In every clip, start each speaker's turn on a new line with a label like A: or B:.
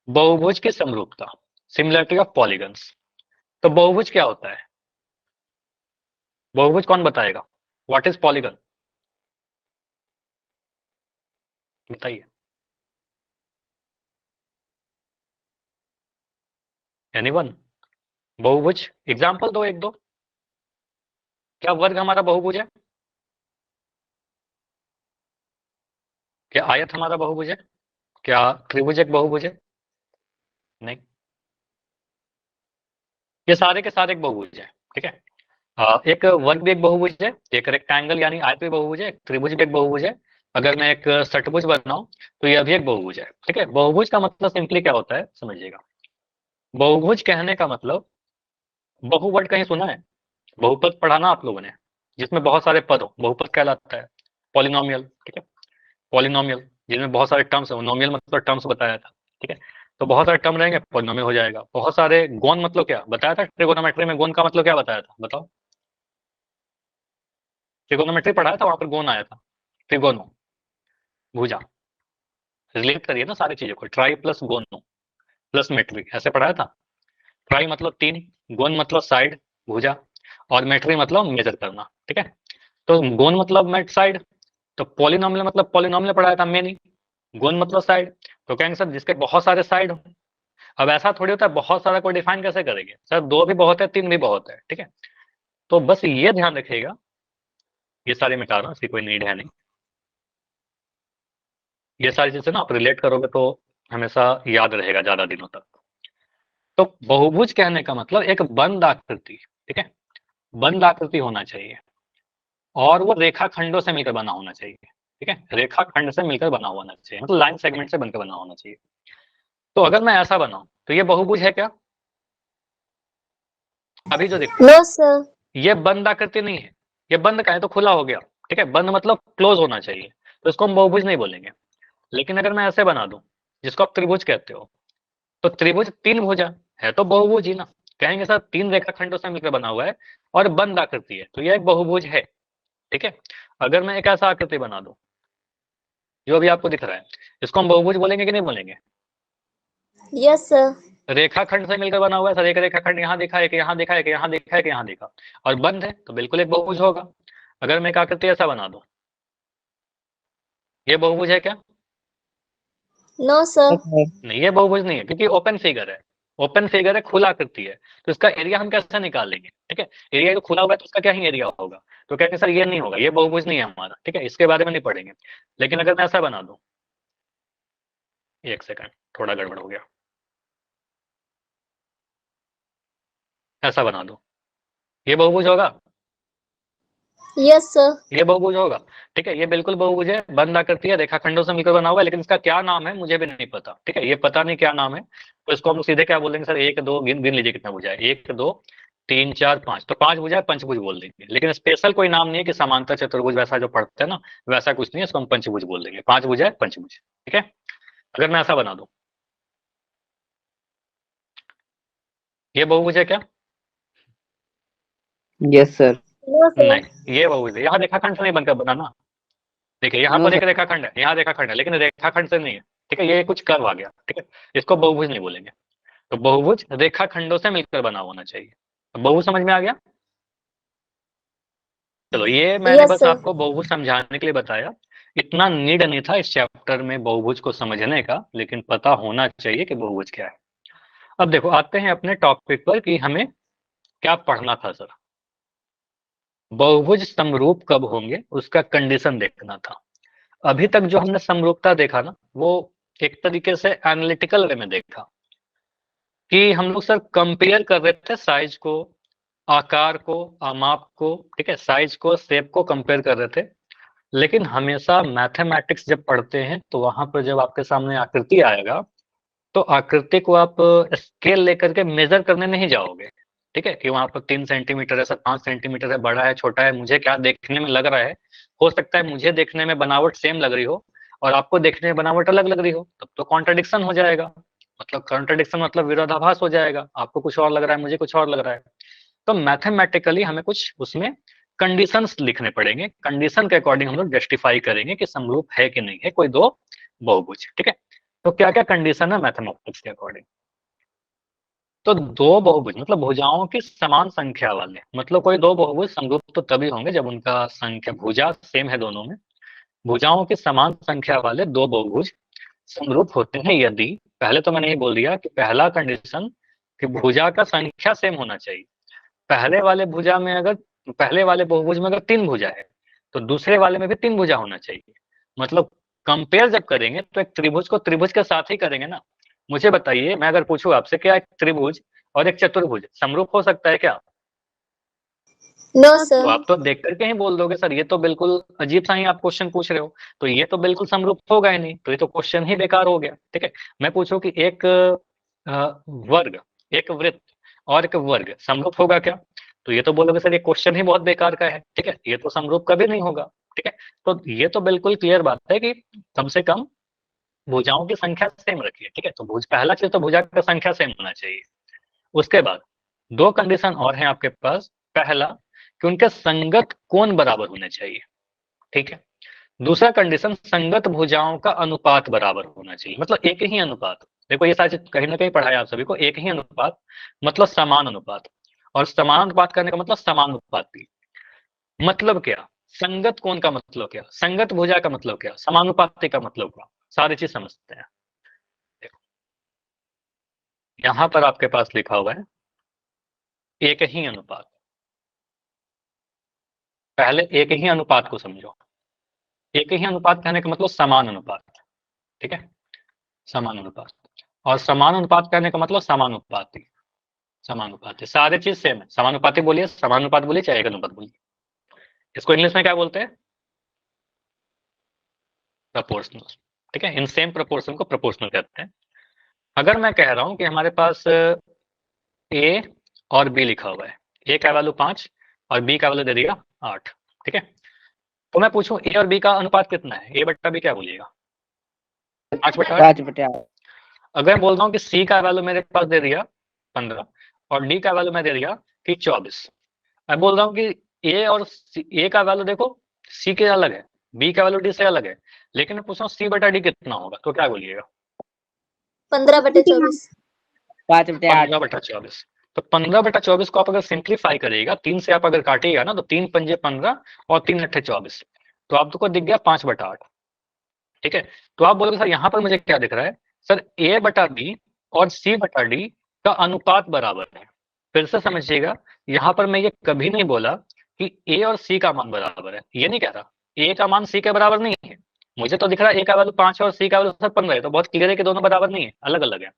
A: बहुभुज की समरूपता, सिमिलरिटी ऑफ पॉलीगन्स। तो बहुभुज क्या होता है? बहुभुज कौन बताएगा? What is polygon? बताइए। एनीवन? बहुभुज एग्जांपल दो, एक दो। क्या वर्ग हमारा बहुभुज है? क्या आयत हमारा बहुभुज है? क्या त्रिभुज एक बहुभुज है? नहीं, ये सारे के सारे एक बहुभुज है। ठीक है, एक वर्ग भी एक बहुभुज है, एक रेक्टेंगल यानी आयत भी बहुभुज है, एक त्रिभुज भी एक बहुभुज है। अगर मैं एक षटभुज बनाऊं तो यह भी एक बहुभुज है। ठीक है, बहुभुज का मतलब सिंपली क्या होता है समझिएगा। बहुभुज कहने का मतलब, बहुवर्ड कहीं सुना है? बहुपद पढ़ा ना आप लोगों ने, जिसमें बहुत सारे पद हो, बहुपद कहलाता है। पॉलिनोमियल, ठीक है, पॉलिनोमियल जिसमें बहुत सारे टर्म्स हो, नोमियल मतलब टर्म्स बताया था। ठीक है, तो बहुत सारे टर्म रहेंगे, पॉलिनोमियल हो जाएगा। बहुत सारे गौण मतलब क्या बताया था ट्रिगोनोमेट्री में? गौण का मतलब क्या बताया था बताओ? ट्रिगोनोमेट्री पढ़ाया था, वहां पर गौण आया था। त्रिगोनो, भुजा, रिलेट करिए ना सारी चीजों को। ट्राई प्लस गोनो प्लस मेट्री, ऐसे पढ़ाया था। ट्राई मतलब तीन, गोन मतलब साइड, भुजा, और मेट्री मतलब मेजर करना। ठीक है, तो गोन मतलब मेट साइड, तो पॉलिनोमियल मतलब पॉलिनोमियल पढ़ाया था मैंने। गोन मतलब साइड, तो कहेंगे सर जिसके बहुत सारे साइड हो। अब ऐसा थोड़ी होता है बहुत सारा को डिफाइन कैसे करेंगे सर? दो भी बहुत है, तीन भी बहुत है। ठीक है, तो बस ये ध्यान रखिएगा, ये सारे मिटा रहा हूं, इसकी कोई नीड है नहीं। ये सारी चीजें ना आप रिलेट करोगे तो हमेशा याद रहेगा ज्यादा दिनों तक। तो बहुभुज कहने का मतलब एक बंद आकृति, ठीक है, बंद आकृति होना चाहिए, और वो रेखा खंडों से मिलकर बना होना चाहिए। ठीक है, रेखा खंड से मिलकर बना होना चाहिए, मतलब लाइन सेगमेंट से बनकर बना होना चाहिए। तो अगर मैं ऐसा बनाऊं तो ये बहुभुज है क्या? अभी जो देखो,
B: नो सर।
A: ये बंद आकृति नहीं है। ये बंद का है तो खुला हो गया। ठीक है, बंद मतलब क्लोज होना चाहिए, तो इसको हम बहुभुज नहीं बोलेंगे। लेकिन अगर मैं ऐसे बना दूं, जिसको आप त्रिभुज कहते हो, तो त्रिभुज तीन भुजा है तो बहुभुज ही ना। कहेंगे सर तीन रेखाखंडों से मिलकर बना हुआ है और बंद आकृति है, तो यह एक बहुभुज है। ठीक है, अगर मैं एक ऐसा आकृति बना दूं जो अभी आपको दिख रहा है, इसको हम बहुभुज बोलेंगे कि नहीं बोलेंगे?
B: Yes sir.
A: रेखाखंड से मिलकर बना हुआ है सर, एक रेखाखंड यहाँ दिखा, एक यहाँ दिखा, एक यहाँ दिखा, एक यहाँ दिखा, और बंद है, तो बिल्कुल एक बहुभुज होगा। अगर मैं एक आकृति ऐसा बना दूं, ये बहुभुज है क्या?
B: No sir.
A: नहीं, ये बहुभुज नहीं है, क्योंकि ओपन फिगर है। ओपन फिगर है, खुला आकृति है, तो इसका एरिया हम कैसे निकाल लेंगे? ठीक है, एरिया तो खुला हुआ है तो उसका क्या ही एरिया होगा। तो कहते हैं सर ये नहीं होगा, ये बहुभुज नहीं है हमारा। ठीक है, इसके बारे में नहीं पढ़ेंगे। लेकिन अगर मैं ऐसा बना दूं, एक सेकंड, थोड़ा गड़बड़ हो गया, ऐसा बना दूं, ये बहुभुज होगा?
B: Yes sir.
A: ये बहुभुज होगा। ठीक है, ये बिल्कुल बहुभुज है, बंद आकृति है, रेखाखंडों से मिलकर बना हुआ है, लेकिन इसका क्या नाम है मुझे भी नहीं पता। ठीक है, ये पता नहीं क्या नाम है, तो इसको हम सीधे क्या बोलेंगे सर? एक दो, गिन गिन लीजिए कितना भुजा है, एक दो तीन चार पांच, तो पांच भुजा है, पंचभुज बोल देंगे। लेकिन स्पेशल कोई नाम नहीं है कि समांतर चतुर्भुज वैसा जो पढ़ते हैं ना, वैसा कुछ नहीं है, इसको हम पंचभुज बोल देंगे। पांच भुजा है, पंचभुज। ठीक है, अगर मैं ऐसा बना दूं, ये बहुभुज है क्या?
C: Yes sir.
B: No sir.
A: नहीं, ये बहुभुज है, यहाँ रेखाखंड से नहीं बनकर बना ना। देखिए यहाँ
C: नो
A: पर एक
C: सर।
A: रेखाखंड है, यहाँ रेखाखंड है, लेकिन रेखाखंड से नहीं है। ठीक है, ये कुछ कर्व आ गया। ठीक है, इसको बहुभुज नहीं बोलेंगे। तो बहुभुज रेखाखंडों से मिलकर बना होना चाहिए। तो बहुभुज समझ में आ गया? चलो, ये मैंने
B: यस
A: बस
B: सर।
A: आपको बहुभुज समझाने के लिए बताया। इतना नीड नहीं था इस चैप्टर में बहुभुज को समझने का, लेकिन पता होना चाहिए कि बहुभुज क्या है। अब देखो, आते हैं अपने टॉपिक पर कि हमें क्या पढ़ना था सर। बहुभुज समरूप कब होंगे उसका कंडीशन देखना था। अभी तक जो हमने समरूपता देखा ना, वो एक तरीके से एनालिटिकल वे में देखा, कि हम लोग सर कंपेयर कर रहे थे साइज को, आकार को, माप को। ठीक है, साइज को, शेप को कंपेयर कर रहे थे। लेकिन हमेशा मैथमेटिक्स जब पढ़ते हैं तो वहां पर जब आपके सामने आकृति आएगा, तो आकृति को आप स्केल लेकर के मेजर करने नहीं जाओगे। ठीक है, कि वहां पर 3 सेंटीमीटर है सर, 5 सेंटीमीटर है, बड़ा है, छोटा है, मुझे क्या देखने में लग रहा है। हो सकता है मुझे देखने में बनावट सेम लग रही हो और आपको देखने में बनावट अलग लग रही हो, तब तो कॉन्ट्रडिक्शन हो जाएगा। मतलब कॉन्ट्रडिक्शन मतलब विरोधाभास हो जाएगा, आपको कुछ और लग रहा है, मुझे कुछ और लग रहा है। तो मैथमेटिकली हमें कुछ उसमें कंडीशंस लिखने पड़ेंगे, कंडीशन के अकॉर्डिंग हम लोग जस्टिफाई करेंगे कि समरूप है कि नहीं है कोई दो बहुभुज। ठीक है, तो क्या क्या कंडीशन है मैथमेटिक्स के अकॉर्डिंग? तो दो बहुभुज मतलब भुजाओं की समान संख्या वाले, मतलब कोई दो बहुभुज समरूप तो तभी होंगे जब उनका संख्या भुजा सेम है दोनों में। भुजाओं की समान संख्या वाले दो बहुभुज समरूप होते हैं यदि, पहले तो मैंने ये बोल दिया कि पहला कंडीशन कि भुजा का संख्या सेम होना चाहिए। पहले वाले बहुभुज में अगर तीन भुजा है तो दूसरे वाले में भी तीन भुजा होना चाहिए। मतलब कंपेयर जब करेंगे तो एक त्रिभुज को त्रिभुज के साथ ही करेंगे ना। मुझे बताइए, मैं अगर पूछूं आपसे, क्या एक त्रिभुज और एक चतुर्भुज समरूप हो सकता है क्या?
B: नो
A: तो
B: सर।
A: आप तो देख करके ही बोल दोगे सर ये तो बिल्कुल अजीब सा ही आप क्वेश्चन पूछ रहे हो, तो ये तो बिल्कुल समरूप होगा ही नहीं, तो ये तो क्वेश्चन ही बेकार हो गया। ठीक है, मैं पूछूं कि एक वर्ग, एक वृत्त और एक वर्ग समरूप होगा क्या? तो ये तो बोलोगे सर ये क्वेश्चन ही बहुत बेकार का है। ठीक है, ये तो समरूप कभी नहीं होगा। ठीक है, तो ये तो बिल्कुल क्लियर बात है कि कम से कम भुजाओं की संख्या सेम रखिए। ठीक है, तो पहला चीज तो भुजा का संख्या सेम होना चाहिए। उसके बाद दो कंडीशन और हैं आपके पास। पहला कि उनके संगत कोण बराबर होने चाहिए। ठीक है, दूसरा कंडीशन संगत भुजाओं का अनुपात बराबर होना चाहिए, मतलब एक ही अनुपात। देखो ये सारी कहीं ना कहीं पढ़ाया आप सभी को, एक ही अनुपात मतलब समान अनुपात, और समान अनुपात करने का मतलब समानुपाती। मतलब क्या? संगत कोण का मतलब क्या, संगत भुजा का मतलब क्या, समानुपाती का मतलब क्या, सारी चीज समझते हैं। देखो यहां पर आपके पास लिखा हुआ है एक ही अनुपात। पहले एक ही अनुपात को समझो। एक ही अनुपात कहने का मतलब समान अनुपात। ठीक है, समान अनुपात। और समान अनुपात कहने का मतलब समानुपाती। समानुपाती सारे चीज सेम है। समानुपाती बोलिए, समानुपात बोलिए, चाहे एक अनुपात बोलिए। इसको इंग्लिश में क्या बोलते हैं? प्रपोर्शनल। ठीक है, इन सेम प्रपोर्शन को प्रपोर्शनल कहते हैं। अगर मैं कह रहा हूं कि हमारे पास ए और बी लिखा हुआ है, ए का वैल्यू 5 और बी का वैल्यू दे दिया 8। ठीक है, तो मैं पूछूं ए और बी का अनुपात कितना है, ए बट्टा बी क्या बोलिएगा? 5/8।
C: 5/8।
A: अगर मैं बोल रहा हूँ कि सी का वैल्यू मेरे पास दे दिया 15 और डी का वैल्यू मैं दे दिया कि 24, मैं बोल रहा हूँ कि ए और ए का वैल्यू देखो सी के अलग है, बी का वैल्यू डी से अलग है, लेकिन मैं पूछ रहा हूँ सी बटा डी कितना होगा, तो क्या बोलिएगा?
B: 15/24।
C: 5/8।
A: 15/24। तो 15/24 को आप अगर सिंप्लीफाई करिएगा, 3 से आप अगर काटिएगा ना, तो 3 पंजे 15 और 3 अट्ठे 24, तो आपको दिख गया 5/8। ठीक है, तो आप बोलोगे सर यहाँ पर मुझे क्या दिख रहा है? सर ए बटा बी और सी बटा डी का अनुपात बराबर है। फिर से समझिएगा, यहाँ पर मैं ये कभी नहीं बोला कि ए और सी का मान बराबर है, ये नहीं कह रहा। ए का मान सी के बराबर नहीं है। मुझे तो दिख रहा है ए का वैल्यू 5 है और सी का वैल्यू सर 15 है, तो बहुत क्लियर है कि दोनों बराबर नहीं है, अलग अलग है।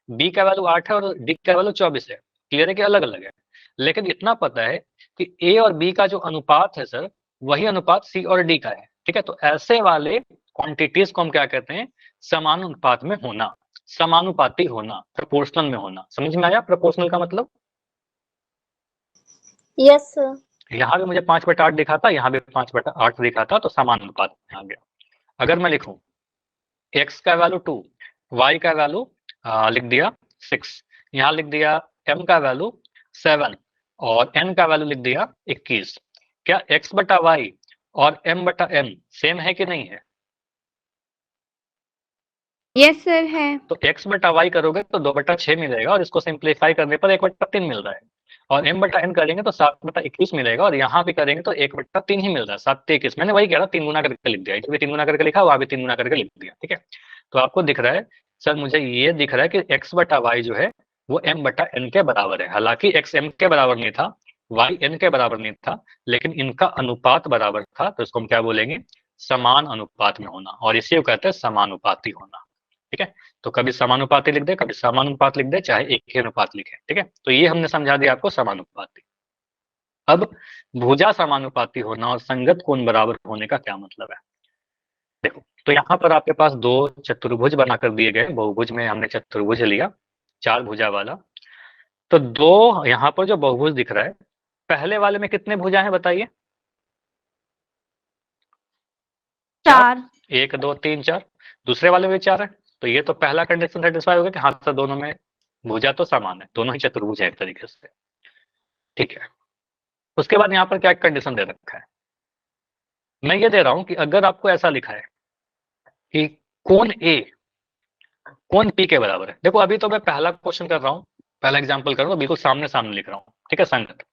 A: बी का वैल्यू 8 है और डी का वैल्यू 24 है, क्लियर है कि अलग अलग है। लेकिन इतना पता है कि ए और बी का जो अनुपात है सर, वही अनुपात सी और डी का है। ठीक है, तो ऐसे वाले क्वांटिटीज को हम क्या कहते हैं? समानुपात में होना, समानुपाती होना, प्रोपोर्शनल में होना। समझ में आया प्रोपोर्शनल का मतलब?
B: Yes sir.
A: यहाँ भी मुझे 5/8 दिखा था, यहाँ भी 5/8 दिखा था, तो समानुपात में आ गया। अगर मैं लिखूं x का वैल्यू 2, y का वैल्यू लिख दिया 6, यहाँ लिख दिया m का वैल्यू 7 और n का वैल्यू लिख दिया 21, क्या x बटा y और m बटा n सेम है कि नहीं है?
D: यस सर है।
A: तो x बटा y करोगे तो 2/6 मिलेगा, और इसको सिंप्लीफाई करने पर 1/3 मिल रहा है। और m बटा n करेंगे तो 7/21 मिलेगा, और यहाँ भी करेंगे तो 1/3 ही मिल रहा है, 7×3 मैंने वही कह रहा, 3 गुना करके लिख दिया, इधर भी 3 गुना करके लिखा, वहां भी 3 गुना करके लिख दिया। ठीक है, तो आपको दिख रहा है सर, मुझे ये दिख रहा है कि x बटा y जो है वो m बटा n के बराबर है। हालांकि x m के बराबर नहीं था, y n के बराबर नहीं था, लेकिन इनका अनुपात बराबर था, तो इसको हम क्या बोलेंगे? समान अनुपात में होना, और इसी को कहते हैं समानुपाती होना। ठीक है, तो कभी समानुपाती लिख दे, कभी समानुपात लिख दे, चाहे एक ही अनुपात लिखे। ठीक है, तो ये हमने समझा दिया आपको समानुपाती। अब भुजा समानुपाती होना और संगत कोण बराबर होने का क्या मतलब है? देखो, तो यहाँ पर आपके पास दो चतुर्भुज बनाकर दिए गए, बहुभुज में हमने चतुर्भुज लिया 4 भुजा वाला। तो दो यहाँ पर जो बहुभुज दिख रहा है, पहले वाले में कितने भुजा हैं बताइए?
D: 4।
A: 1 2 3 4। दूसरे वाले में भी 4 है, तो ये तो पहला कंडीशन सेटिस्फाई हो गया कि हाँ सर दोनों में भुजा तो समान है, दोनों ही चतुर्भुज है एक तरीके से। ठीक है, उसके बाद यहाँ पर क्या कंडीशन दे रखा है? मैं ये दे रहा हूं कि अगर आपको ऐसा लिखा है कि कोण ए कोण पी के बराबर है। देखो अभी तो मैं पहला क्वेश्चन कर रहा हूँ, पहला एग्जाम्पल कर रहा हूँ, बिल्कुल सामने सामने लिख रहा हूँ, ठीक है, संगत।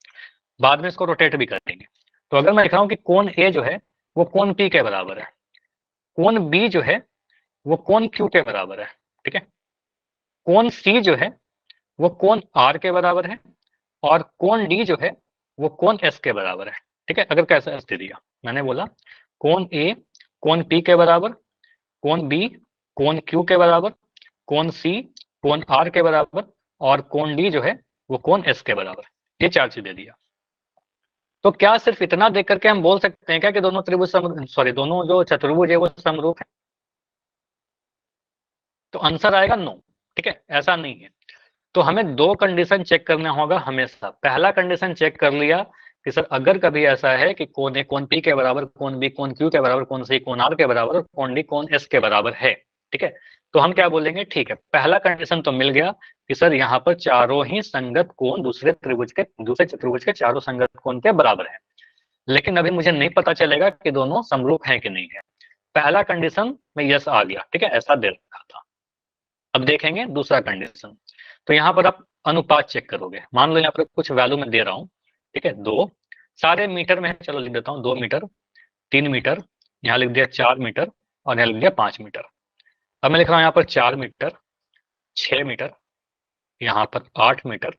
A: बाद में इसको रोटेट भी करेंगे। तो अगर मैं लिख रहा हूँ कि कोण ए जो है वो कोण पी के बराबर है, कोण बी जो है वो कोण क्यू के बराबर है, ठीक है, कोण सी जो है वो कोण आर के बराबर है, और कोण डी जो है वो कोण एस के बराबर है, ठीक है। अगर कैसा एस दे दिया, मैंने बोला कोण ए कोण पी के बराबर, कोण बी कोण क्यू के बराबर, कोण सी कोण आर के बराबर, और कोण डी जो है वो कोण एस के बराबर, ये चार चीज दे दिया। तो क्या सिर्फ इतना देख करके हम बोल सकते हैं क्या कि दोनों त्रिभुज सॉरी दोनों जो चतुर्भुज है वो समरूप है? तो आंसर आएगा नो, ठीक है, ऐसा नहीं है। तो हमें दो कंडीशन चेक करना होगा हमेशा। पहला कंडीशन चेक कर लिया कि सर अगर कभी ऐसा है कि कोण ए कोण पी के बराबर, कोण बी कोण क्यू के बराबर, कोण सी कोण आर के बराबर, कोण डी कोण एस के बराबर है, ठीक है, तो हम क्या बोलेंगे, ठीक है, पहला कंडीशन तो मिल गया कि सर यहाँ पर चारों ही संगत कोण दूसरे चतुर्भुज के चारों संगत कोण के बराबर है। लेकिन अभी मुझे नहीं पता चलेगा कि दोनों समरूप हैं कि नहीं है। पहला कंडीशन में यस आ गया, ठीक है, ऐसा दे रखा था। अब देखेंगे दूसरा कंडीशन। तो यहाँ पर आप अनुपात चेक करोगे, मान लो यहाँ पर कुछ वैल्यू मैं दे रहा हूँ, ठीक है, दो, सारे मीटर में है, चलो लिख देता हूँ 2 मीटर, 3 मीटर, यहाँ लिख दिया 4 मीटर, और यहाँ लिख दिया 5 मीटर। अब मैं लिख रहा हूँ यहाँ पर 4 मीटर, 6 मीटर, यहाँ पर 8 मीटर,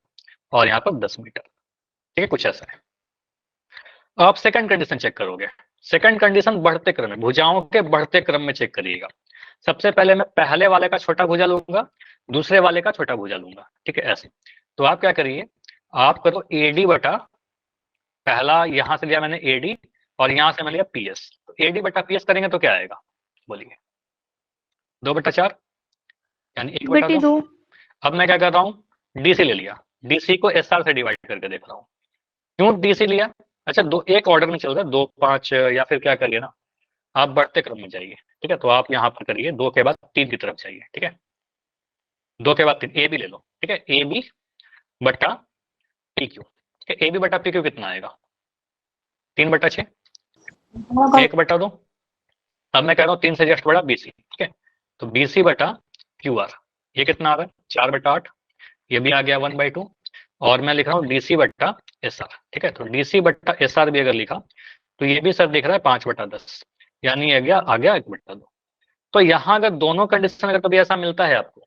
A: और यहाँ पर 10 मीटर, ठीक है, कुछ ऐसा है। आप सेकंड कंडीशन चेक करोगे। सेकंड कंडीशन बढ़ते क्रम में, भुजाओं के बढ़ते क्रम में चेक करिएगा। सबसे पहले मैं पहले वाले का छोटा भुजा लूंगा, दूसरे वाले का छोटा भुजा लूंगा, ठीक है, ऐसे। तो आप क्या करिए, आप करो एडी बटा, पहला यहां से लिया मैंने एडी, और यहां से मैं लिया पीएस। तो एडी बटा पीएस करेंगे तो क्या आएगा, बोलिए, 2/4, यानी 1/2।
D: 2/2।
A: अब मैं क्या कर रहा हूँ, डीसी ले लिया, डीसी को एसआर से डिवाइड करके देख रहा हूँ। क्यों डीसी लिया, अच्छा दो एक ऑर्डर में चल रहा है, 2 5, या फिर क्या करिए ना, आप बढ़ते क्रम में जाइए, ठीक है। तो आप यहाँ पर करिए 2 के बाद 3 की तरफ जाइए, ठीक है, 2 के बाद 3, ए बी ले लो, ठीक है, ए बी बटा पी क्यू, ठीक है, ए बी बटा पी क्यू कितना आएगा, 3/6, 1/2। अब मैं कह रहा हूँ 3 से जस्ट बड़ा बीसी, ठीक है, तो बीसी बटा क्यू आर, ये कितना आ रहा है 4/8, ये भी आ गया 1/2, और मैं लिख रहा हूँ डीसी बटा एस आर, ठीक है, तो डीसी बटा एस आर भी अगर लिखा तो ये भी सर दिख रहा है 5/10, यानी आ गया 1/2। तो यहाँ अगर दोनों कंडीशन अगर कभी ऐसा मिलता है आपको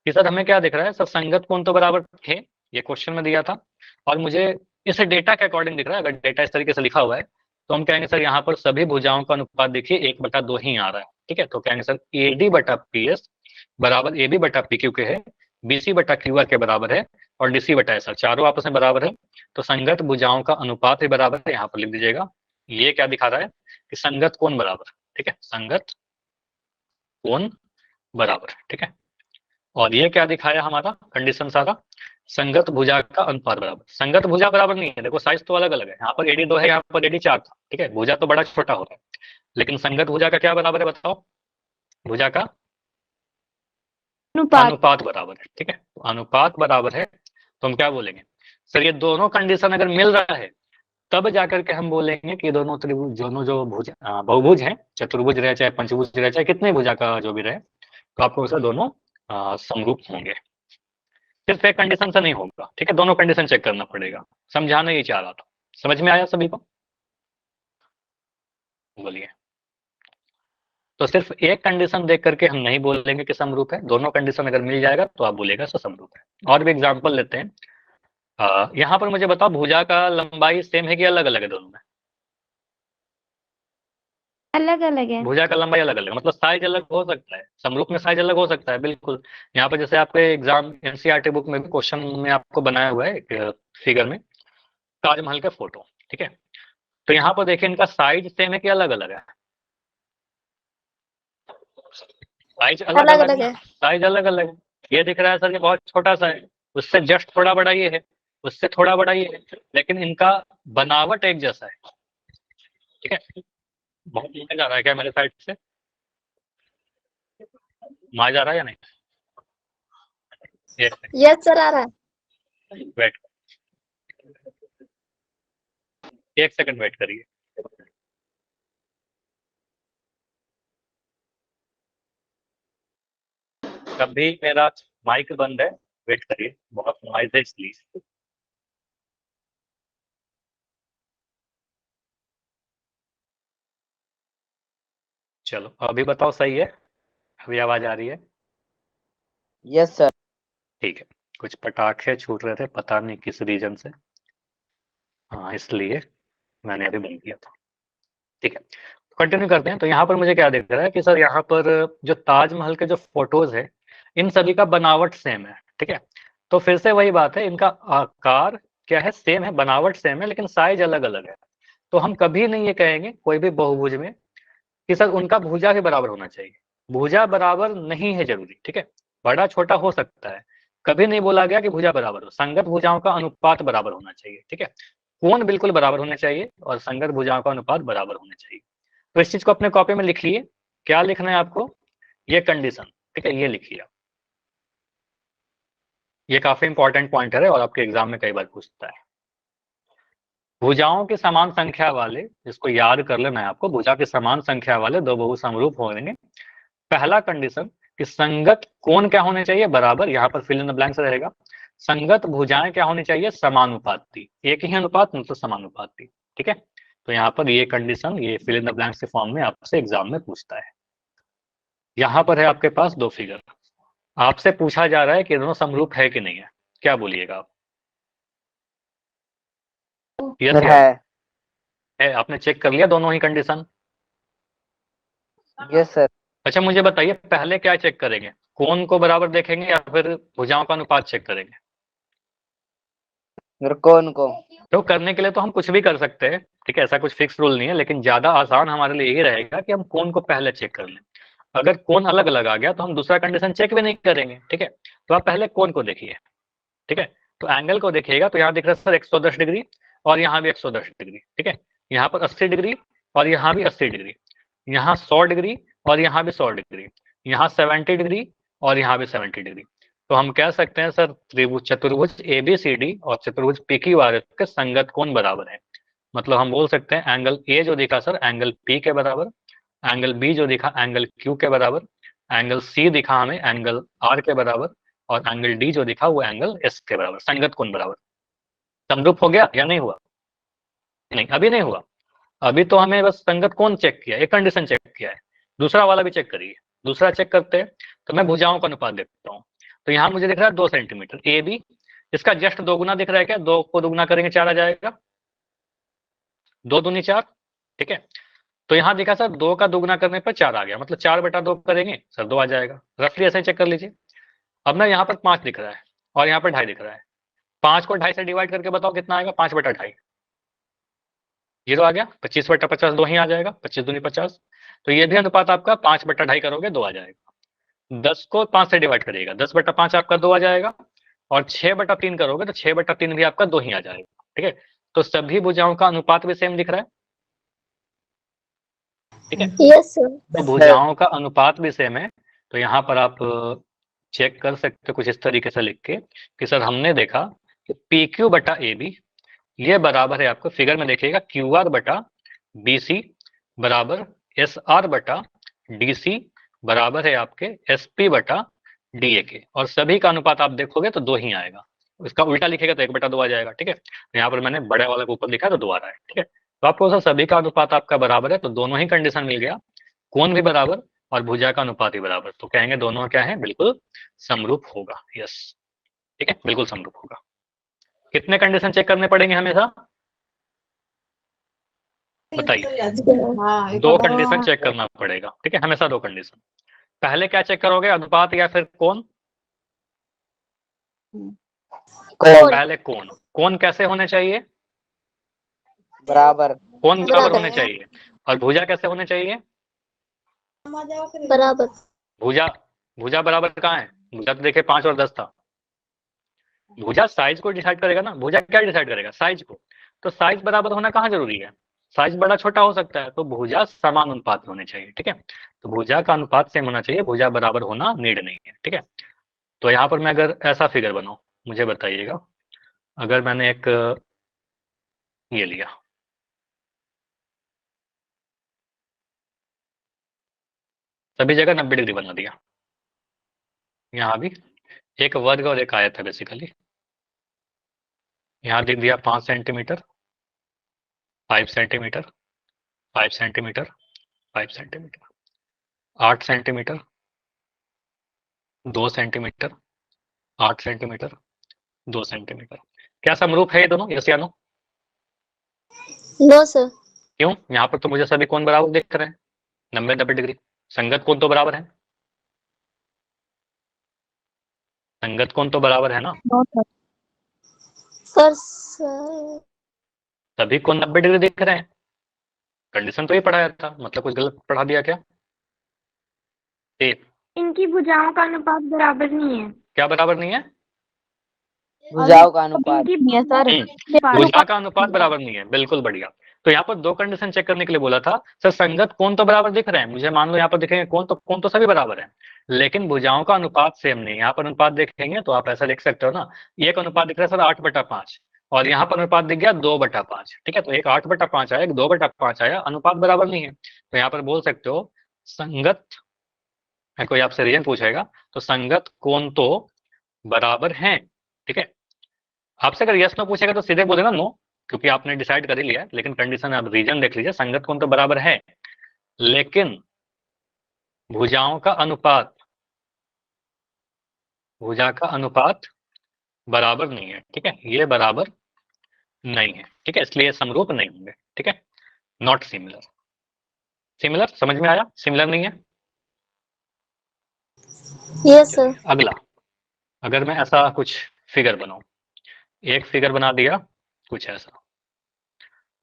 A: कि सर हमें क्या दिख रहा है, सर संगत कोण तो बराबर थे, ये क्वेश्चन में दिया था, और मुझे इस डेटा के अकॉर्डिंग दिख रहा है, अगर डेटा इस तरीके से लिखा हुआ है तो हम कहेंगे सर यहाँ पर सभी भुजाओं का अनुपात देखिए 1/2 ही आ रहा है, ठीक है, तो कहेंगे सर ए डी बटा पी एस बराबर ए बी बटा पी क्यू के है, बीसी बटा क्यू आर के बराबर है, और डीसी बटा एस आर, चारों आपस में बराबर है, तो संगत भुजाओं का अनुपात भी बराबर है, यहाँ पर लिख दीजिएगा। ये क्या दिखा रहा है कि संगत कोण बराबर, ठीक है, संगत कोण बराबर, ठीक है। और ये क्या दिखाया हमारा कंडीशन सारा, संगत भुजा का अनुपात बराबर। संगत भुजा बराबर नहीं है, देखो साइज तो अलग अलग है, यहाँ पर एडी 2 है, यहाँ पर एडी 4 था, ठीक है, भुजा तो बड़ा छोटा हो रहा है, लेकिन संगत भुजा का क्या बराबर है बताओ, भुजा का
D: अनुपात।
A: अनुपात बराबर है, ठीक है, तो अनुपात बराबर है, तो हम क्या बोलेंगे, सर ये दोनों कंडीशन अगर मिल रहा है तब जाकर के हम बोलेंगे कि दोनों त्रिभुज, दोनों जो भुज बहुभुज हैं, चतुर्भुज रहे चाहे पंचभुज रहे चाहे कितने भुजा का जो भी रहे, तो आपको सर दोनों समरूप होंगे। सिर्फ एक कंडीशन से नहीं होगा, ठीक है, दोनों कंडीशन चेक करना पड़ेगा, समझाना ये चाह रहा था। समझ में आया सभी को, बोलिए। तो सिर्फ एक कंडीशन देख करके हम नहीं बोलेंगे कि समरूप है, दोनों कंडीशन अगर मिल जाएगा तो आप बोलेगा सर समरूप है। और भी एग्जाम्पल लेते हैं। यहाँ पर मुझे बताओ भुजा का लंबाई सेम है कि अलग अलग है दोनों में,
D: अलग अलग है।
A: भुजा का लंबाई अलग अलग, मतलब साइज अलग हो सकता है, समरूप में साइज अलग हो सकता है, बिल्कुल। यहाँ पर जैसे आपके एग्जाम एनसीईआरटी बुक में भी क्वेश्चन में आपको बनाया हुआ है फिगर में ताजमहल का फोटो, ठीक है, तो यहाँ पर देखिए इनका साइज सेम है कि अलग अलग है, साइज अलग
B: अलग
A: अलग
B: अलग
A: है,
B: है।
A: साइज अलग अलग है। ये दिख रहा है सर ये बहुत छोटा सा है, उससे जस्ट थोड़ा बड़ा ये है, उससे थोड़ा बड़ा ये है, लेकिन इनका बनावट एक जैसा है, ठीक है। बहुत नीचे जा रहा है क्या मेरे साइड से, वहां जा रहा है या नहीं, एक
B: यस सर आ रहा है।
A: वेट, एक सेकंड वेट करिए। कभी मेरा माइक बंद है, वेट करिए, बहुत नॉइज है इसलिए। चलो अभी बताओ, सही है? अभी आवाज आ रही है?
C: Yes sir.
A: ठीक है। कुछ पटाखे छूट रहे थे, पता नहीं किस रीजन से। हाँ, इसलिए मैंने अभी बंद किया था। ठीक है, कंटिन्यू करते हैं। तो यहाँ पर मुझे क्या दिख रहा है कि सर यहाँ पर जो ताजमहल के जो फोटोज है, इन सभी का बनावट सेम है। ठीक है, तो फिर से वही बात है, इनका आकार क्या है, सेम है, बनावट सेम है, लेकिन साइज अलग अलग है। तो हम कभी नहीं ये कहेंगे कोई भी बहुभुज में कि सर उनका भुजा भी बराबर होना चाहिए। भुजा बराबर नहीं है जरूरी, ठीक है, बड़ा छोटा हो सकता है। कभी नहीं बोला गया कि भुजा बराबर हो, संगत भुजाओं का अनुपात बराबर होना चाहिए। ठीक है, कोण बिल्कुल बराबर होने चाहिए और संगत भुजाओं का अनुपात बराबर होना चाहिए। तो इस चीज को अपने कॉपी में लिख लिए। क्या लिखना है आपको? ये कंडीशन, ठीक है, ये लिखिए आप। ये काफी इंपॉर्टेंट पॉइंटर है और आपके एग्जाम में कई बार पूछता है। भुजाओं की समान संख्या वाले, इसको याद कर लेना है आपको, भुजा की समान संख्या वाले दो बहु समरूप होंगे। पहला कंडीशन कि संगत कोण क्या होने चाहिए, बराबर, यहाँ पर फिल इन द ब्लैंक्स रहेगा। संगत भुजाएं क्या होनी चाहिए, समानुपाती, एक ही अनुपात मतलब समानुपाती। ठीक है, तो यहाँ पर ये कंडीशन, ये फिल इन द ब्लैंक्स के फॉर्म में आपसे एग्जाम में पूछता है। यहाँ पर है आपके पास दो फिगर, आपसे पूछा जा रहा है कि दोनों समरूप है कि नहीं है, क्या बोलिएगा आप? यस
C: सर
A: या है? आपने चेक कर लिया दोनों ही कंडीशन?
C: Yes sir.
A: अच्छा मुझे बताइए, पहले क्या चेक करेंगे, कोण को बराबर देखेंगे या फिर भुजाओं का अनुपात चेक करेंगे?
C: सर कौन को?
A: तो करने के लिए तो हम कुछ भी कर सकते हैं, ठीक है, ऐसा कुछ फिक्स रूल नहीं है, लेकिन ज्यादा आसान हमारे लिए यही रहेगा कि हम कोण को पहले चेक कर लें। अगर कोण अलग अलग आ गया तो हम दूसरा कंडीशन चेक भी नहीं करेंगे। ठीक है, तो आप पहले कोण को देखिए। ठीक है, तो एंगल को देखिएगा तो यहाँ दिख रहा है सर 110 डिग्री और यहाँ भी 110 डिग्री। ठीक है, यहाँ पर 80 डिग्री और यहाँ भी 80 डिग्री, यहाँ 100 डिग्री और यहाँ भी 100 डिग्री, यहाँ 70 डिग्री और यहाँ भी 70 डिग्री। तो हम कह सकते हैं सर त्रिभुज चतुर्भुज ABCD और चतुर्भुज PQR के संगत कोण बराबर है। मतलब हम बोल सकते हैं एंगल ए जो दिखा सर एंगल P के बराबर, एंगल बी जो दिखा एंगल Q के बराबर, एंगल C दिखा हमें एंगल R के बराबर, और एंगल डी जो दिखा वो एंगल एस के बराबर, संगत कोण बराबर। समरूप हो गया या नहीं हुआ? नहीं, अभी नहीं हुआ। अभी तो हमें बस संगत कोण चेक किया, एक कंडीशन चेक किया है, दूसरा वाला भी चेक करिए। दूसरा चेक करते हैं तो मैं भुजाओं का अनुपात देखता हूँ। तो यहाँ मुझे दिख रहा है 2 सेंटीमीटर ए बी, इसका जस्ट दोगुना दिख रहा है क्या? 2 को दोगुना करेंगे 4 आ जाएगा, 2 दूनी 4। ठीक है, तो यहाँ देखा सर 2 का दोगुना करने पर 4 आ गया, मतलब 4/2 करेंगे सर 2 आ जाएगा, रफली ऐसे चेक कर लीजिए। अब ना यहाँ पर 5 दिख रहा है और यहाँ पर 2.5 दिख रहा है, 5 को 2.5 से डिवाइड करके बताओ कितना आएगा? 5/2, 0 आ गया। 25/50 2 ही आ जाएगा, 25 दूनी 50। तो ये भी अनुपात आपका 5/2 करोगे 2 आ जाएगा। 10 को 5 से डिवाइड करिएगा, 10/5 आपका 2 आ जाएगा, और 6/3 करोगे तो 6/3 भी आपका 2 ही आ जाएगा। ठीक है, तो सभी भुजाओं का अनुपात भी सेम दिख रहा है। ठीक है,
B: यस सर।
A: तो भुजाओं का अनुपात भी सेम है। तो यहाँ पर आप चेक कर सकते हो कुछ इस तरीके से लिख के कि सर हमने देखा कि PQ/AB ये बराबर है, आपको फिगर में देखिएगा, QR/BC बराबर SR/DC बराबर है आपके SP/DA के, और सभी का अनुपात आप देखोगे तो 2 ही आएगा। इसका उल्टा लिखेगा तो 1/2 आ जाएगा। ठीक है, तो यहाँ पर मैंने बड़े वाले को ऊपर लिखा तो 2 आ रहा है। ठीक है, तो आपको सर सभी का अनुपात आपका बराबर है, तो दोनों ही कंडीशन मिल गया, कोण भी बराबर और भुजा का अनुपात भी बराबर, तो कहेंगे दोनों क्या है, बिल्कुल समरूप होगा। यस, ठीक है, बिल्कुल समरूप होगा। कितने कंडीशन चेक करने पड़ेंगे हमेशा, बताइए? 2 कंडीशन चेक करना पड़ेगा। ठीक है, हमेशा 2 कंडीशन। पहले क्या चेक करोगे, अनुपात या फिर कोण?
C: कौन?
A: पहले कोण। कोण कैसे होने चाहिए?
C: बराबर।
A: कोण बराबर
B: बराबर।
A: होने चाहिए। और भुजा कैसे होने चाहिए?
B: बराबर।
A: भुजा, भुजा बराबर कहाँ है? भुजा तो देखिए 5 और 10 था। भुजा साइज को डिसाइड करेगा ना, भुजा क्या डिसाइड करेगा, साइज को। तो साइज बराबर होना कहाँ जरूरी है? साइज बड़ा छोटा हो सकता है, तो भुजा समान अनुपात में होने चाहिए। ठीक है, तो भुजा का अनुपात सेम होना चाहिए, भुजा बराबर होना नीड नहीं है। ठीक है, तो यहाँ पर मैं अगर ऐसा फिगर बनाऊं, मुझे बताइएगा, अगर मैंने एक ये लिया, सभी जगह 90 डिग्री बना दिया, यहाँ भी एक वर्ग और एक आयत है बेसिकली। यहाँ लिख दिया 5 centimetre, 5 centimetre, 5 centimetre, 5 centimetre, 8 centimetre, 2 centimetre, 8 centimetre, 2 centimetre. क्या समरूप है ये दोनों, यस या नो?
B: No sir.
A: क्यों? यहाँ पर तो मुझे सभी कोण बराबर दिख रहे हैं, 90 डिग्री। संगत कोण तो बराबर है, संगत कोण तो बराबर है ना।
B: सर
A: सभी कोण 90 डिग्री दिख रहे हैं। कंडीशन तो ये पढ़ाया था, मतलब कुछ गलत पढ़ा दिया क्या? ए,
D: इनकी भुजाओं का अनुपात बराबर नहीं है।
A: क्या बराबर नहीं है?
C: भुजाओं का अनुपात।
D: इनकी
B: सर
A: भुजा का अनुपात बराबर नहीं है, बिल्कुल बढ़िया। तो यहाँ पर दो कंडीशन चेक करने के लिए बोला था। सर संगत कोण तो बराबर दिख रहे हैं मुझे, मान लो यहाँ पर दिखेंगे कोण तो सभी बराबर है, लेकिन भुजाओं का अनुपात सेम नहीं है। यहाँ पर अनुपात देखेंगे तो आप ऐसा लिख सकते हो ना, एक अनुपात दिख रहा है सर 8/5, और यहाँ पर अनुपात दिख गया 2/5। ठीक है, तो एक 8/5 आया, एक 2/5 आया, अनुपात बराबर नहीं है। तो यहाँ पर बोल सकते हो संगत, कोई आपसे रीजन पूछेगा तो संगत कोण तो बराबर हैं। ठीक है, आपसे अगर यस नो पूछेगा तो सीधे बोलेगा नो, क्योंकि आपने डिसाइड कर ही लिया है। लेकिन कंडीशन आप रीजन देख लीजिए, संगत कोण तो बराबर है, लेकिन भुजाओं का अनुपात, भुजा का अनुपात बराबर नहीं है। ठीक है, ये बराबर नहीं है। ठीक है, इसलिए समरूप नहीं होंगे। ठीक है, नॉट सिमिलर। सिमिलर समझ में आया? सिमिलर नहीं है।
B: Yes sir.
A: अगला, अगर मैं ऐसा कुछ फिगर बनाऊं, एक फिगर बना दिया कुछ ऐसा,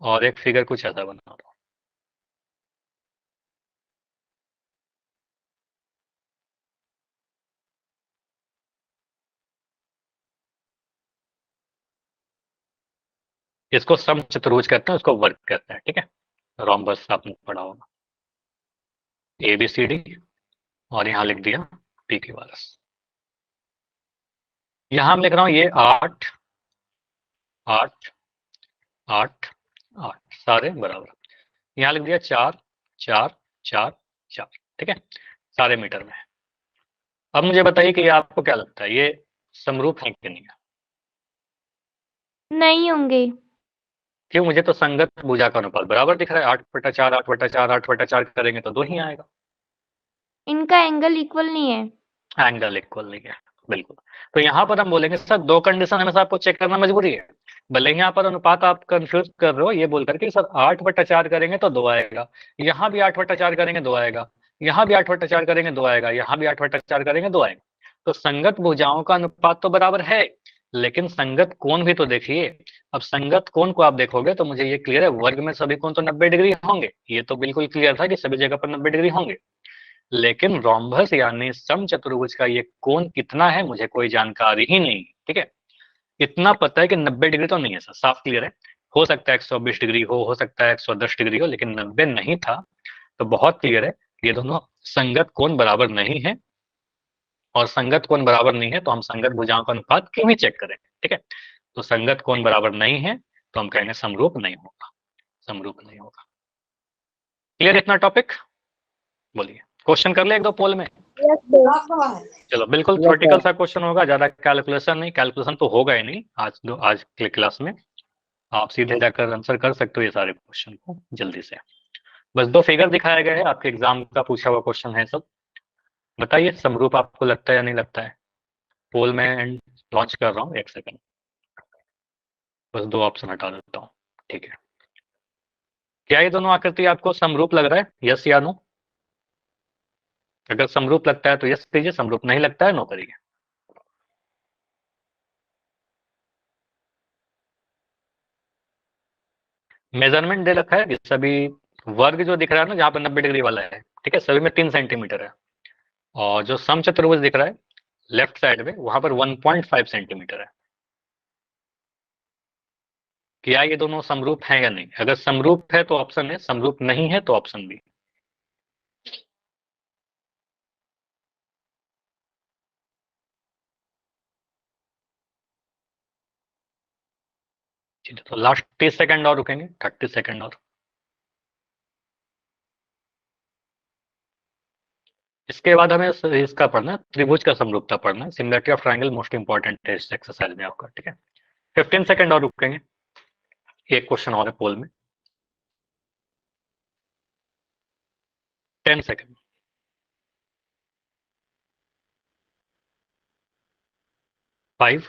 A: और एक फिगर कुछ ऐसा बना दो। इसको समचतुर्भुज कहते हैं, उसको वर्ग कहते हैं। ठीक है, रोम्बस आपने पढ़ा होगा, ABCD, और यहाँ लिख दिया PQRS। यहाँ मैं लिख रहा हूँ ये 8 8 8 8 सारे बराबर। यहाँ लिख दिया 4 4 4 4। ठीक है, सारे मीटर में। अब मुझे बताइए कि ये आपको क्या लगता है, ये समरूप है कि नहीं है?
D: नहीं होंगे।
A: क्यों? मुझे तो संगत भुजा का अनुपात बराबर दिख रहा है, 8/4 8/4 8/4 करेंगे तो 2 ही आएगा।
D: इनका एंगल इक्वल नहीं है।
A: एंगल इक्वल नहीं है, बिल्कुल। तो यहाँ पर हम बोलेंगे सर दो कंडीशन हमेशा आपको चेक करना मजबूरी है। भले ही यहाँ पर अनुपात आप कंफ्यूज कर रहे हो ये बोल करके सर 8/4 करेंगे तो 2 आएगा, यहाँ भी 8/4 करेंगे 2 आएगा, यहाँ भी 8/4 करेंगे 2 आएगा, यहाँ भी 8/4 करेंगे 2 आएगा। तो संगत भुजाओं का अनुपात तो बराबर है, लेकिन संगत कोण भी तो देखिए। अब संगत कोण को आप देखोगे तो मुझे ये क्लियर है, वर्ग में सभी कोण तो 90 डिग्री होंगे, ये तो बिल्कुल क्लियर था कि सभी जगह पर 90 डिग्री होंगे। लेकिन रोम्बस यानी समचतुर्भुज का ये कोण कितना है मुझे कोई जानकारी ही नहीं। ठीक है, इतना पता है कि 90 डिग्री तो नहीं है सर, साफ क्लियर है। हो सकता है 120 डिग्री हो सकता है 110 डिग्री हो, लेकिन 90 नहीं था। तो बहुत क्लियर है, ये दोनों संगत कोण बराबर नहीं है, और संगत कोण बराबर नहीं है तो हम संगत भुजाओं का अनुपात क्यों ही चेक करें। ठीक है, तो संगत कोण बराबर नहीं है तो हम कहेंगे समरूप नहीं होगा, समरूप नहीं होगा। क्लियर इतना टॉपिक? बोलिए, क्वेश्चन कर ले एक दो पोल में।
B: Yes sir.
A: चलो, बिल्कुल
C: Yes,
A: थ्योरेटिकल
C: sir.
A: सा क्वेश्चन होगा, ज्यादा कैलकुलेशन नहीं, कैलकुलेशन तो होगा ही नहीं आज के क्लास में। आप सीधे जाकर आंसर कर सकते हो ये सारे क्वेश्चन को जल्दी से। बस दो फिगर दिखाया गया है, आपके एग्जाम का पूछा हुआ क्वेश्चन है सब। बताइए समरूप आपको लगता है या नहीं लगता है? पोल में लॉन्च कर रहा हूँ, 1 सेकंड, बस दो ऑप्शन हटा देता हूँ। ठीक है, क्या ये दोनों आकृति आपको समरूप लग रहा है, यस या नो? अगर समरूप लगता है तो यस कीजिए, समरूप नहीं लगता है नो करिए। मेजरमेंट दे रखा है कि सभी वर्ग जो दिख रहा है ना, जहां पर 90 डिग्री वाला है, ठीक है, सभी में 3 सेंटीमीटर है, और जो समचतुर्भुज दिख रहा है लेफ्ट साइड में वहां पर 1.5 सेंटीमीटर है। क्या ये दोनों समरूप हैं या नहीं? अगर समरूप है तो ऑप्शन है, समरूप नहीं है तो ऑप्शन बी। ठीक है, तो लास्ट 30 सेकंड और रुकेंगे, 30 सेकंड और। इसके बाद हमें इसका पढ़ना है, त्रिभुज का समरूपता पढ़ना है। Similarity of triangle most important है इस एक्सरसाइज में आपका, ठीक है। 15 सेकंड और रुकेंगे, एक क्वेश्चन और है पोल में। 10 सेकंड। 5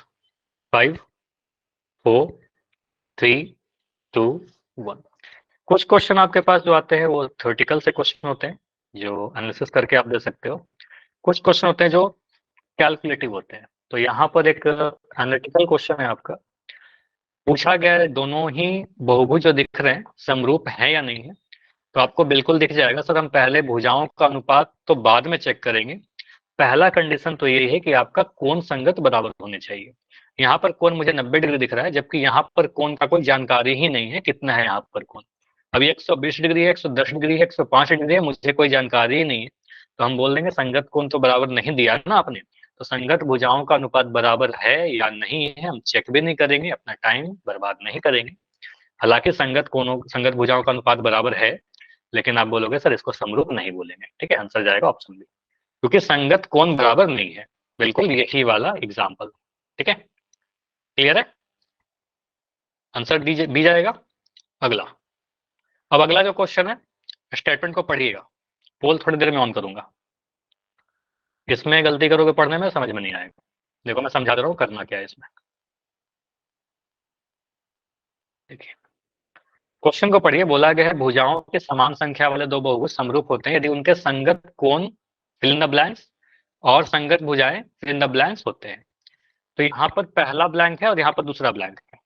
A: 5 4 3 2 1। कुछ क्वेश्चन आपके पास जो आते हैं वो थ्योरेटिकल से क्वेश्चन होते हैं जो एनालिसिस करके आप दे सकते हो। कुछ क्वेश्चन होते हैं जो कैलकुलेटिव होते हैं। तो यहाँ पर एक एनालिटिकल क्वेश्चन है आपका, पूछा गया है दोनों ही बहुभुज जो दिख रहे हैं समरूप है या नहीं है। तो आपको बिल्कुल दिख जाएगा सर, हम पहले भुजाओं का अनुपात तो बाद में चेक करेंगे, पहला कंडीशन तो यही है कि आपका कोण संगत बराबर होने चाहिए। यहाँ पर कोण मुझे 90 डिग्री दिख रहा है, जबकि यहाँ पर कोण का कोई जानकारी ही नहीं है कितना है यहाँ पर कोण। अभी 120 डिग्री है, 110 डिग्री है, 105 डिग्री है, मुझे कोई जानकारी ही नहीं है। तो हम बोल देंगे संगत कोण तो बराबर नहीं दिया ना आपने, तो संगत भुजाओं का अनुपात बराबर है या नहीं है हम चेक भी नहीं करेंगे, अपना टाइम बर्बाद नहीं करेंगे। हालांकि संगत भुजाओं का अनुपात बराबर है, लेकिन आप बोलोगे सर इसको समरूप नहीं बोलेंगे, ठीक है। आंसर जाएगा ऑप्शन बी, क्योंकि संगत कोण बराबर नहीं है। बिल्कुल यही वाला एग्जाम्पल, ठीक है। क्लियर है, आंसर बी जाएगा। अगला, अब अगला जो क्वेश्चन है, स्टेटमेंट को पढ़िएगा, पोल थोड़ी देर में ऑन करूंगा। इसमें गलती करोगे पढ़ने में समझ में नहीं आएगा। देखो मैं समझा दे रहा हूँ करना क्या है इसमें। देखिए क्वेश्चन को पढ़िए, बोला गया है भुजाओं के समान संख्या वाले दो बहुभुज समरूप होते हैं यदि उनके संगत कोण फिल इन द ब्लैंक्स और संगत भुजाएं फिल इन द ब्लैंक्स होते हैं। तो यहाँ पर पहला ब्लैंक है और यहाँ पर दूसरा ब्लैंक है।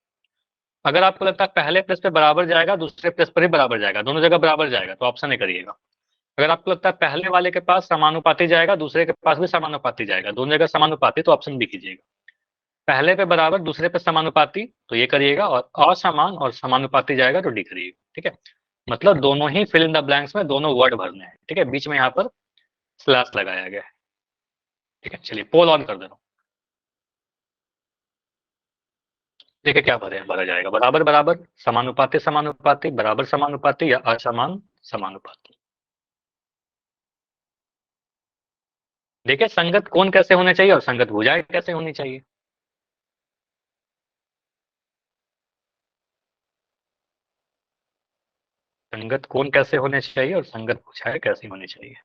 A: अगर आपको लगता है पहले प्लेस पे बराबर जाएगा, दूसरे प्लेस पर ही बराबर जाएगा, दोनों जगह बराबर जाएगा, तो ऑप्शन ए करिएगा। अगर आपको लगता है पहले वाले के पास समानुपाती जाएगा, दूसरे के पास भी समानुपाती जाएगा, दोनों जगह समानुपाती, तो ऑप्शन बी कीजिएगा। पहले पे बराबर दूसरे पे समानुपाती तो ये करिएगा, और असमान और समानुपाती जाएगा तो डी करिएगा, ठीक है। मतलब दोनों ही फिल इन द ब्लैंक्स में दोनों वर्ड भरने हैं, ठीक है। बीच में यहाँ पर स्लैश लगाया गया है, ठीक है। चलिए पोल ऑन कर दे रहा हूँ, देखिए क्या भरा जाएगा, बराबर बराबर, समानुपाती समानुपाती, बराबर समानुपाती या असमान समानुपाती। देखिए संगत कोण कैसे होने चाहिए और संगत भुजाएं कैसे होनी चाहिए। संगत कोण कैसे होने चाहिए और संगत भुजाएं कैसी होनी चाहिए।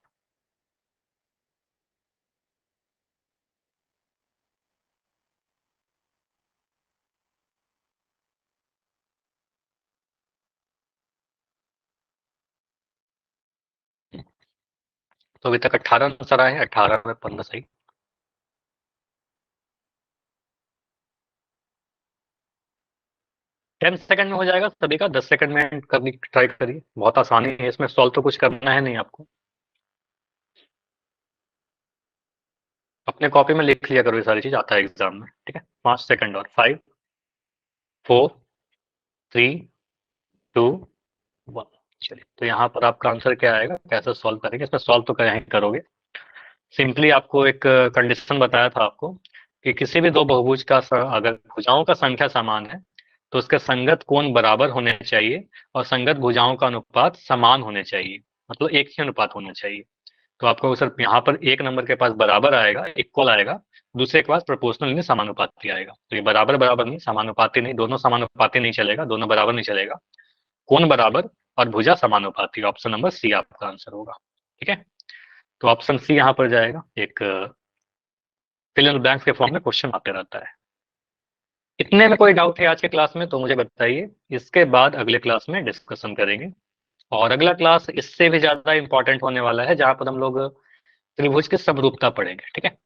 A: तो अभी तक 18 आंसर आए हैं, 18 में 15 सही। टेन सेकंड में हो जाएगा सभी का, 10 सेकंड में करने की ट्राई करिए, बहुत आसानी है इसमें, सॉल्व तो कुछ करना है नहीं आपको, अपने कॉपी में लिख लिया करो, ये सारी चीज आता है एग्जाम में, ठीक है। 5 सेकंड और 5 4 3 2 1। चलिए तो यहाँ पर आपका आंसर क्या आएगा, कैसे सॉल्व करेंगे, इसमें सॉल्व तो कहीं करोगे। सिंपली आपको एक कंडीशन बताया था आपको कि किसी भी दो बहुभुज का अगर भुजाओं का संख्या समान है तो उसके संगत कोण बराबर होने चाहिए और संगत भुजाओं का अनुपात समान होने चाहिए, मतलब एक ही अनुपात होना चाहिए। तो आपको सर यहाँ पर एक नंबर के पास बराबर आएगा, इक्वल आएगा, दूसरे के पास प्रोपोर्शनल नहीं समानुपाती आएगा। तो ये बराबर बराबर नहीं, समानुपाती नहीं, दोनों समानुपाती नहीं चलेगा, दोनों बराबर नहीं चलेगा, कोण बराबर और भुजा समानुपाती। ऑप्शन नंबर सी आपका आंसर होगा, ठीक है। तो ऑप्शन सी यहाँ पर जाएगा। एक फिल इन ब्लैंक्स के फॉर्म में क्वेश्चन आते रहता है। इतने में कोई डाउट है आज के क्लास में तो मुझे बताइए, इसके बाद अगले क्लास में डिस्कशन करेंगे। और अगला क्लास इससे भी ज्यादा इंपॉर्टेंट होने वाला है, जहां पर हम लोग त्रिभुज की समरूपता पढ़ेंगे, ठीक है।